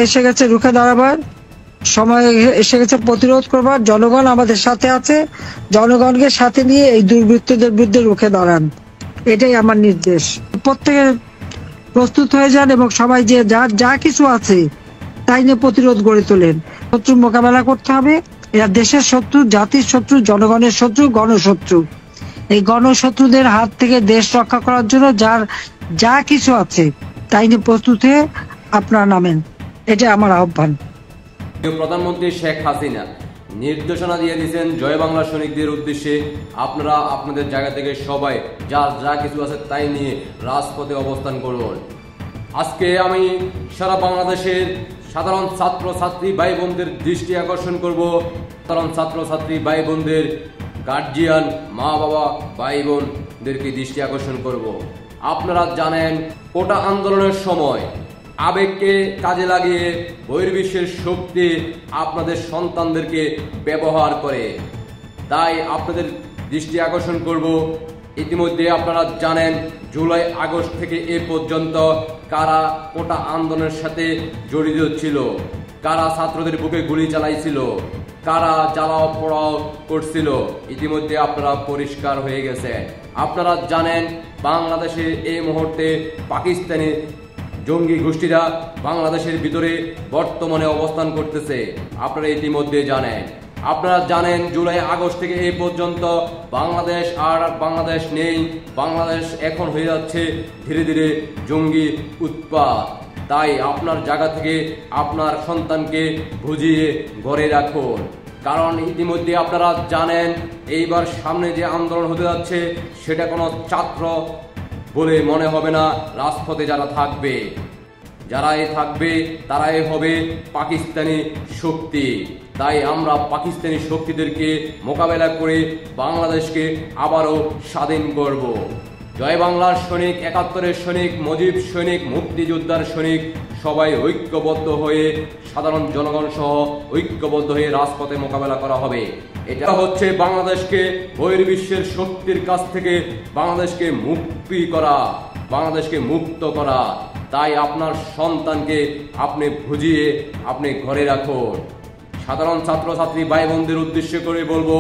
এসে গেছে রুখে দাঁড়াবার, সময় এসে গেছে প্রতিরোধ করবার। জনগণ আমাদের সাথে আছে, জনগণকে সাথে নিয়ে এই দুর্বৃত্তদের বিরুদ্ধে রুখে দাঁড়ান, এটাই আমার নির্দেশ। প্রত্যেকে প্রস্তুত হয়ে যান এবং সবাই যে যার যা কিছু আছে তাই নিয়ে প্রতিরোধ গড়ে তোলেন। শত্রু মোকাবেলা করতে হবে। এরা দেশের শত্রু, জাতির শত্রু, জনগণের শত্রু, গণশত্রু। এই গণশত্রুদের হাত থেকে দেশ রক্ষা করার জন্য যার যা কিছু আছে তাই নিয়ে প্রস্তুত হয়ে আপনারা নামেন, এটা আমার আহ্বান। প্রধানমন্ত্রী শেখ হাসিনা নির্দেশনা দিয়ে দিয়েছেন জয় বাংলা সৈনিকদের উদ্দেশ্যে, আপনারা আপনাদের জায়গা থেকে সবাই যার যা কিছু আছে তাই নিয়ে রাজপথে অবস্থান করুন। আজকে আমি সারা বাংলাদেশের সাধারণ ছাত্র ছাত্রী ভাই বোনদের দৃষ্টি আকর্ষণ করব, সাধারণ ছাত্র ছাত্রী ভাই বোনদের গার্জিয়ান মা বাবা ভাই বোনদেরকে দৃষ্টি আকর্ষণ করব। আপনারা জানেন কোটা আন্দোলনের সময় আবেগকে কাজে লাগিয়ে বহির্বিশ্বের শক্তি আপনাদের সন্তানদেরকে ব্যবহার করে, তাই আপনাদের দৃষ্টি আকর্ষণ করব। ইতিমধ্যে আপনারা জানেন জুলাই আগস্ট থেকে এ পর্যন্ত কারা কোটা আন্দোলনের সাথে জড়িত ছিল, কারা ছাত্রদের বুকে গুলি চালাইছিল, কারা জ্বালাও পোড়াও করছিল, ইতিমধ্যে আপনারা পরিষ্কার হয়ে গেছে। আপনারা জানেন বাংলাদেশে এই মুহূর্তে পাকিস্তানি জঙ্গি গোষ্ঠীরা বাংলাদেশের ভিতরে বর্তমানে অবস্থান করতেছে, আপনারা ইতিমধ্যে জানেন। আপনারা জানেন জুলাই আগস্ট থেকে এই পর্যন্ত বাংলাদেশ আর বাংলাদেশ নেই, বাংলাদেশ এখন হয়ে যাচ্ছে ধীরে ধীরে জঙ্গি উৎপাত। তাই আপনার জায়গা থেকে আপনার সন্তানকে বুঝিয়ে ঘরে রাখুন, কারণ ইতিমধ্যে আপনারা জানেন এইবার সামনে যে আন্দোলন হতে যাচ্ছে সেটা কোনো ছাত্র বলে মনে হবে না। রাজপথে যারা থাকবে, তারাই হবে পাকিস্তানি শক্তি। তাই আমরা পাকিস্তানি শক্তিদেরকে মোকাবেলা করে বাংলাদেশকে আবারও স্বাধীন করব। জয় বাংলার সৈনিক, ৭১-এর সৈনিক, মুজিব সৈনিক, মুক্তিযোদ্ধার সৈনিক সবাই ঐক্যবদ্ধ হয়ে সাধারণ জনগণ সহ ঐক্যবদ্ধ হয়ে রাজপথে মোকাবেলা করা হবে। এটা হচ্ছে বাংলাদেশকে বহির্বিশ্বের শক্তির কাছ থেকে বাংলাদেশকে মুক্তি করা, বাংলাদেশকে মুক্ত করা। তাই আপনার সন্তানকে আপনি বুঝিয়ে আপনি ঘরে রাখুন। সাধারণ ছাত্রছাত্রী ভাই বোনদের উদ্দেশ্য করে বলবো,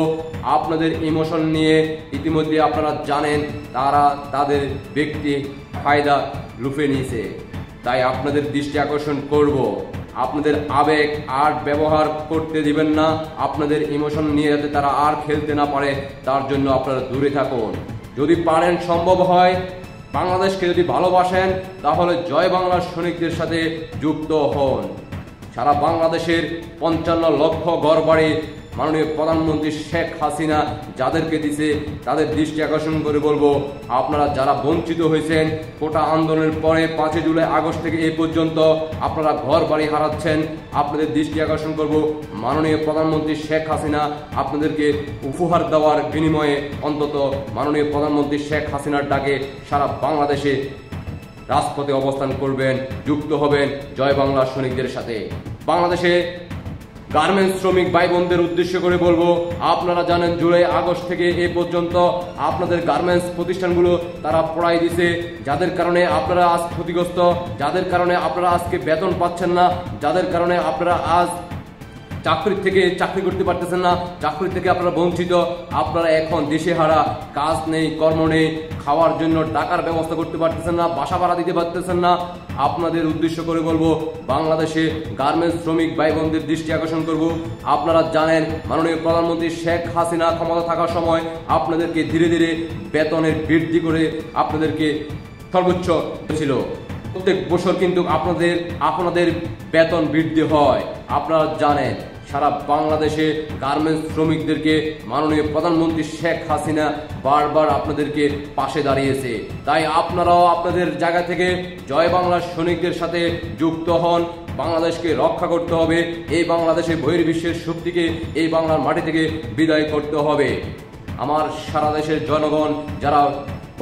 আপনাদের ইমোশন নিয়ে ইতিমধ্যে আপনারা জানেন তারা তাদের ব্যক্তি ফায়দা লুফে নিয়েছে। তাই আপনাদের দৃষ্টি আকর্ষণ করব, আপনাদের আবেগ আর ব্যবহার করতে দিবেন না। আপনাদের ইমোশন নিয়ে যাতে তারা আর খেলতে না পারে তার জন্য আপনারা দূরে থাকুন। যদি পারেন, সম্ভব হয়, বাংলাদেশকে যদি ভালোবাসেন তাহলে জয় বাংলার সৈনিকদের সাথে যুক্ত হন। সারা বাংলাদেশের ৫৫ লক্ষ ঘরবাড়ি মাননীয় প্রধানমন্ত্রী শেখ হাসিনা যাদেরকে দিছে তাদের দৃষ্টি আকর্ষণ করে বলবো, আপনারা যারা বঞ্চিত হয়েছেন কোটা আন্দোলনের পরে ৫ জুলাই আগস্ট থেকে এই পর্যন্ত আপনারা ঘর বাড়ি হারাচ্ছেন, আপনাদের দৃষ্টি আকর্ষণ করব মাননীয় প্রধানমন্ত্রী শেখ হাসিনা আপনাদেরকে উপহার দেওয়ার বিনিময়ে অন্তত মাননীয় প্রধানমন্ত্রী শেখ হাসিনার ডাকে সারা বাংলাদেশে রাজপথে অবস্থান করবেন, যুক্ত হবেন জয় বাংলা সৈনিকদের সাথে। বাংলাদেশে গার্মেন্টস শ্রমিক ভাই বোনদের উদ্দেশ্য করে বলবো, আপনারা জানেন জুলাই আগস্ট থেকে এ পর্যন্ত আপনাদের গার্মেন্টস প্রতিষ্ঠানগুলো তারা পড়াই দিছে, যাদের কারণে আপনারা আজ ক্ষতিগ্রস্ত, যাদের কারণে আপনারা আজকে বেতন পাচ্ছেন না, যাদের কারণে আপনারা আজ চাকরি করতে পারতেছেন না, চাকরি থেকে আপনারা বঞ্চিত। আপনারা এখন দিশেহারা, কাজ নেই, কর্ম নেই, খাওয়ার জন্য টাকার ব্যবস্থা করতে পারতেছেন না, বাসা ভাড়া দিতে পারতেছেন না। আপনাদের উদ্দেশ্য করে বলবো, বাংলাদেশে গার্মেন্টস শ্রমিক ভাই বোনদের দৃষ্টি আকর্ষণ করব। আপনারা জানেন মাননীয় প্রধানমন্ত্রী শেখ হাসিনা ক্ষমতা থাকার সময় আপনাদেরকে ধীরে ধীরে বেতনের বৃদ্ধি করে আপনাদেরকে সর্বোচ্চ ছিল। প্রত্যেক বছর কিন্তু আপনাদের বেতন বৃদ্ধি হয়। আপনারা জানেন সারা বাংলাদেশে গার্মেন্টস শ্রমিকদেরকে মাননীয় প্রধানমন্ত্রী শেখ হাসিনা বারবার আপনাদেরকে পাশে দাঁড়িয়েছে। তাই আপনারাও আপনাদের জায়গা থেকে জয় বাংলার সৈনিকদের সাথে যুক্ত হন। বাংলাদেশকে রক্ষা করতে হবে, এই বাংলাদেশে বহির্বিশ্বের শক্তিকে এই বাংলার মাটি থেকে বিদায় করতে হবে। আমার সারা দেশের জনগণ যারা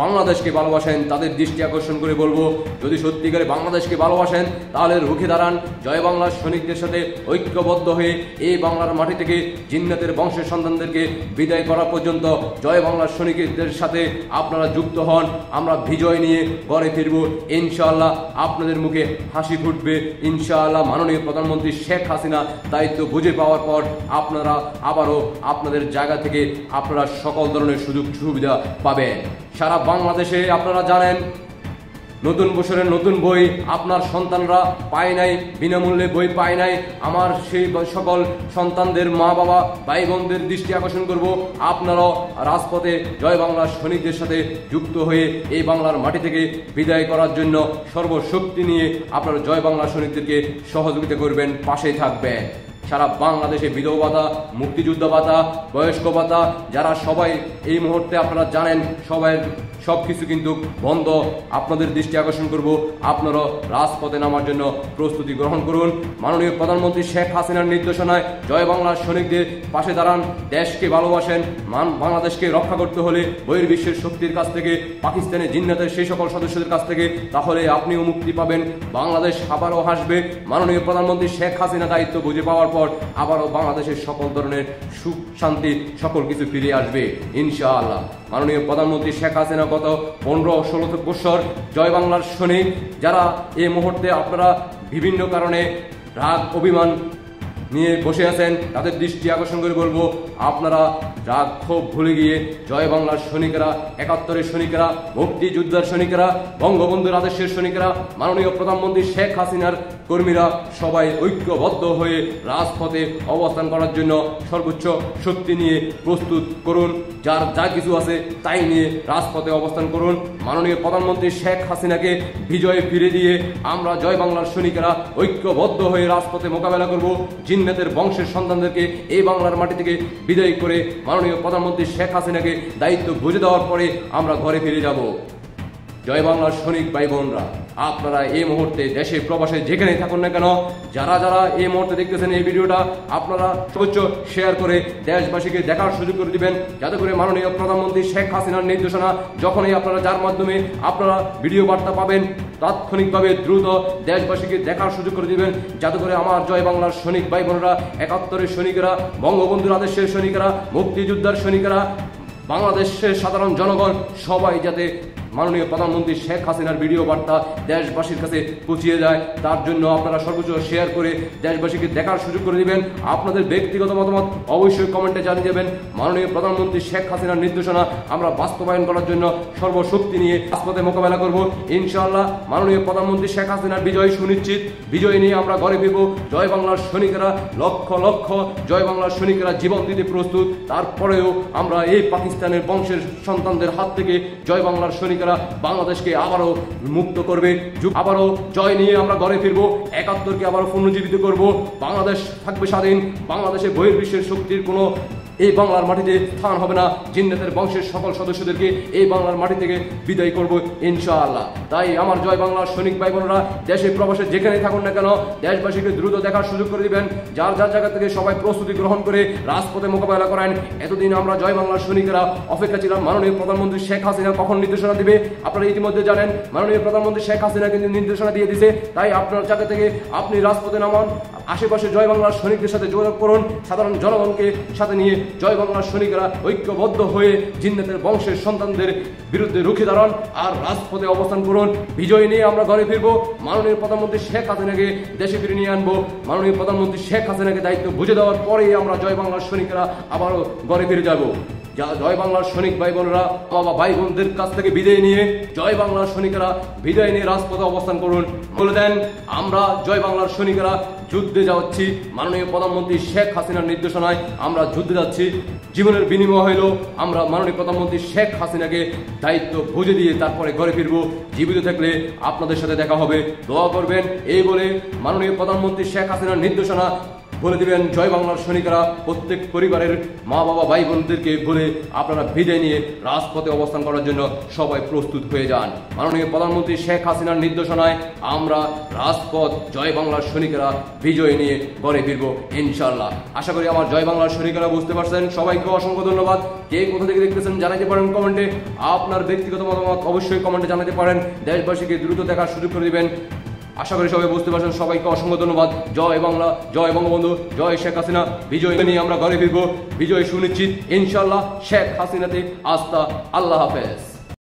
বাংলাদেশকে ভালোবাসেন তাদের দৃষ্টি আকর্ষণ করে বলবো, যদি সত্যিকারে বাংলাদেশকে ভালোবাসেন তাহলে রুখে দাঁড়ান। জয় বাংলার সৈনিকদের সাথে ঐক্যবদ্ধ হয়ে এই বাংলার মাটি থেকে জিন্নাতের বংশের সন্তানদেরকে বিদায় করা পর্যন্ত জয় বাংলার সৈনিকদের সাথে আপনারা যুক্ত হন। আমরা বিজয় নিয়ে ঘরে ফিরবো ইনশাআল্লাহ। আপনাদের মুখে হাসি ফুটবে ইনশাআল্লাহ। মাননীয় প্রধানমন্ত্রী শেখ হাসিনা দায়িত্ব বুঝে পাওয়ার পর আপনারা আবারও আপনাদের জায়গা থেকে আপনারা সকল ধরনের সুযোগ সুবিধা পাবেন। সারা বাংলাদেশে আপনারা জানেন নতুন বছরের নতুন বই আপনার সন্তানরা পায় নাই, বিনামূল্যে বই পায় নাই। আমার সেই সকল সন্তানদের মা বাবা ভাই বোনদের দৃষ্টি আকর্ষণ করব, আপনারাও রাজপথে জয় বাংলার সৈনিকদের সাথে যুক্ত হয়ে এই বাংলার মাটি থেকে বিদায় করার জন্য সর্বশক্তি নিয়ে আপনারা জয় বাংলার সৈনিকদেরকে সহযোগিতা করবেন, পাশেই থাকবেন। সারা বাংলাদেশে বিধবা ভাতা, মুক্তিযুদ্ধ ভাতা, বয়স্ক ভাতা যারা সবাই এই মুহূর্তে আপনারা জানেন সবাই সবকিছু কিন্তু বন্ধ। আপনাদের দৃষ্টি আকর্ষণ করব, আপনারা রাজপথে নামার জন্য প্রস্তুতি গ্রহণ করুন। মাননীয় প্রধানমন্ত্রী শেখ হাসিনার নির্দেশনায় জয় বাংলার সৈনিকদের পাশে দাঁড়ান। দেশকে ভালোবাসেন, বাংলাদেশকে রক্ষা করতে হলে বহির্বিশ্বের শক্তির কাছ থেকে, পাকিস্তানের জিন্নাতের সেই সকল সদস্যদের কাছ থেকে, তাহলে আপনিও মুক্তি পাবেন, বাংলাদেশ আবারও হাসবে। মাননীয় প্রধানমন্ত্রী শেখ হাসিনা দায়িত্ব বুঝে পাওয়ার পর আবারও বাংলাদেশের সকল ধরনের সুখ শান্তি সকল কিছু ফিরে আসবে ইনশাআল্লাহ। মাননীয় প্রধানমন্ত্রী শেখ হাসিনা গত 15-16 বছর জয় বাংলার সৈনিক যারা এই মুহূর্তে আপনারা বিভিন্ন কারণে রাগ অভিমান নিয়ে বসে আছেন তাদের দৃষ্টি আকর্ষণ করে বলবো, আপনারা রাগ ক্ষোভ ভুলে গিয়ে জয় বাংলার সৈনিকেরা, 71-এর সৈনিকেরা, মুক্তিযোদ্ধার সৈনিকেরা, বঙ্গবন্ধুর আদেশের সৈনিকেরা, মাননীয় প্রধানমন্ত্রী শেখ হাসিনার কর্মীরা সবাই ঐক্যবদ্ধ হয়ে রাজপথে অবস্থান করার জন্য সর্বোচ্চ শক্তি নিয়ে প্রস্তুত করুন। যার যা কিছু আছে তাই নিয়ে রাজপথে অবস্থান করুন। মাননীয় প্রধানমন্ত্রী শেখ হাসিনাকে বিজয়ে ফিরে দিয়ে আমরা জয় বাংলার সৈনিকেরা ঐক্যবদ্ধ হয়ে রাজপথে মোকাবেলা করব। জিন্নাতের বংশের সন্তানদেরকে এই বাংলার মাটি থেকে বিদায় করে মাননীয় প্রধানমন্ত্রী শেখ হাসিনাকে দায়িত্ব বুঝে দেওয়ার পরে আমরা ঘরে ফিরে যাব। জয় বাংলার সৈনিক ভাই বোনরা, আপনারা এই মুহূর্তে দেশে প্রবাসে যেখানেই থাকুন না কেন, যারা যারা এই মুহূর্তে দেখতেছেন এই ভিডিওটা, আপনারা সর্বোচ্চ শেয়ার করে দেশবাসীকে দেখার সুযোগ করে দিবেন, যাতে করে মাননীয় প্রধানমন্ত্রী শেখ হাসিনার নির্দেশনা যখনই আপনারা যার মাধ্যমে আপনারা ভিডিও বার্তা পাবেন তাৎক্ষণিকভাবে দ্রুত দেশবাসীকে দেখার সুযোগ করে দিবেন, যাতে করে আমার জয় বাংলার সৈনিক ভাই বোনরা, 71-এর সৈনিকেরা, বঙ্গবন্ধুর আদেশের সৈনিকেরা, মুক্তিযোদ্ধার সৈনিকেরা, বাংলাদেশের সাধারণ জনগণ সবাই যাতে মাননীয় প্রধানমন্ত্রী শেখ হাসিনার ভিডিও বার্তা দেশবাসীর কাছে পৌঁছিয়ে যায়, তার জন্য আপনারা সর্বোচ্চ শেয়ার করে দেশবাসীকে দেখার সুযোগ করে দিবেন। আপনাদের ব্যক্তিগত মতামত অবশ্যই কমেন্টে জানিয়ে দেবেন। মাননীয় প্রধানমন্ত্রী শেখ হাসিনার নির্দেশনা আমরা বাস্তবায়ন করার জন্য সর্বশক্তি নিয়ে রাজপথে মোকাবেলা করব ইনশাআল্লাহ। মাননীয় প্রধানমন্ত্রী শেখ হাসিনার বিজয় সুনিশ্চিত, বিজয় নিয়ে আমরা ঘরে ফিরব। জয় বাংলার সৈনিকেরা, লক্ষ লক্ষ জয় বাংলার সৈনিকেরা জীবন দিতে প্রস্তুত। তারপরেও আমরা এই পাকিস্তানের বংশের সন্তানদের হাত থেকে জয় বাংলার সৈনিক বাংলাদেশকে আবারও মুক্ত করবে, আবারও জয় নিয়ে আমরা ঘরে ফিরবো, 71-কে আবারও পুনর্জীবিত করব। বাংলাদেশ থাকবে স্বাধীন, বাংলাদেশে বহির্বিশ্বের শক্তির কোনো এই বাংলার মাটিতে স্থান হবে না। জিন্নাতের বংশের সকল সদস্যদেরকে এই বাংলার মাটি থেকে বিদায় করব ইনশাআল্লাহ। তাই আমার জয় বাংলার সৈনিক ভাই বোনেরা, দেশে প্রবাসে যেখানেই থাকুন না কেন, দেশবাসীকে দ্রুত দেখার সুযোগ করে দিবেন। যার যার জায়গা থেকে সবাই প্রস্তুতি গ্রহণ করে রাজপথে মোকাবেলা করেন। এতদিন আমরা জয় বাংলার সৈনিকেরা অপেক্ষা ছিলাম মাননীয় প্রধানমন্ত্রী শেখ হাসিনা কখন নির্দেশনা দিবে। আপনারা ইতিমধ্যে জানেন মাননীয় প্রধানমন্ত্রী শেখ হাসিনা কিন্তু নির্দেশনা দিয়ে দিয়েছে। তাই আপনার জায়গা থেকে আপনি রাজপথে নামান, আশেপাশে জয় বাংলার সৈনিকদের সাথে যোগাযোগ করুন, সাধারণ জনগণকে সাথে নিয়ে জয় বাংলার সৈনিকেরা ঐক্যবদ্ধ হয়ে জিন্নাতের বংশের সন্তানদের বিরুদ্ধে রুখে দাঁড়ান আর রাজপথে অবস্থান করুন। বিজয় নিয়ে আমরা ঘরে ফিরবো, মাননীয় প্রধানমন্ত্রী শেখ হাসিনাকে দেশে ফিরে নিয়ে আনবো। মাননীয় প্রধানমন্ত্রী শেখ হাসিনাকে দায়িত্ব বুঝে দেওয়ার পরেই আমরা জয় বাংলার সৈনিকেরা আবারও ঘরে ফিরে যাব। জয় বাংলার সৈনিক ভাই বোনেরা, বাবা ভাই বোনদের কাছ থেকে বিদায় নিয়ে জয় বাংলার সৈনিকেরা বিদায় নিয়ে রাজপথে অবস্থান করুন। বলে দেন আমরা জয় বাংলার সৈনিকেরা যুদ্ধে যাচ্ছি। মাননীয় প্রধানমন্ত্রী শেখ হাসিনার নির্দেশনায় আমরা যুদ্ধে যাচ্ছি। জীবনের বিনিময় হইল আমরা মাননীয় প্রধানমন্ত্রী শেখ হাসিনাকে দায়িত্ব বুঝে দিয়ে তারপরে ঘরে ফিরবো। জীবিত থাকলে আপনাদের সাথে দেখা হবে, দোয়া করবেন। এই বলে মাননীয় প্রধানমন্ত্রী শেখ হাসিনার নির্দেশনা বলে দিবেন জয় বাংলার সৈনিকরা প্রত্যেক পরিবারের মা বাবা ভাই বোনদেরকে বলে আপনারা বিদায় নিয়ে রাজপথে অবস্থান করার জন্য সবাই প্রস্তুত হয়ে যান। মাননীয় প্রধানমন্ত্রী শেখ হাসিনার নির্দেশনায় আমরা রাজপথ জয় বাংলার সৈনিকরা বিজয় নিয়ে ঘরে ফিরবো ইনশাল্লাহ। আশা করি আমার জয় বাংলার সৈনিকরা বুঝতে পারছেন। সবাইকে অসংখ্য ধন্যবাদ। কে কোথা থেকে দেখতেছেন জানাতে পারেন কমেন্টে। আপনার ব্যক্তিগত মতামত অবশ্যই কমেন্টে জানাতে পারেন। দেশবাসীকে দ্রুত দেখার সুযোগ করে দিবেন। আশা করি সবাই বুঝতে পারছেন। সবাইকে অসংখ্য ধন্যবাদ। জয় বাংলা, জয় বঙ্গবন্ধু, জয় শেখ হাসিনা। বিজয় নিয়ে আমরা ঘরে ফিরবো, বিজয় সুনিশ্চিত ইনশাল্লাহ। শেখ হাসিনাতে আস্থা। আল্লাহ হাফেজ।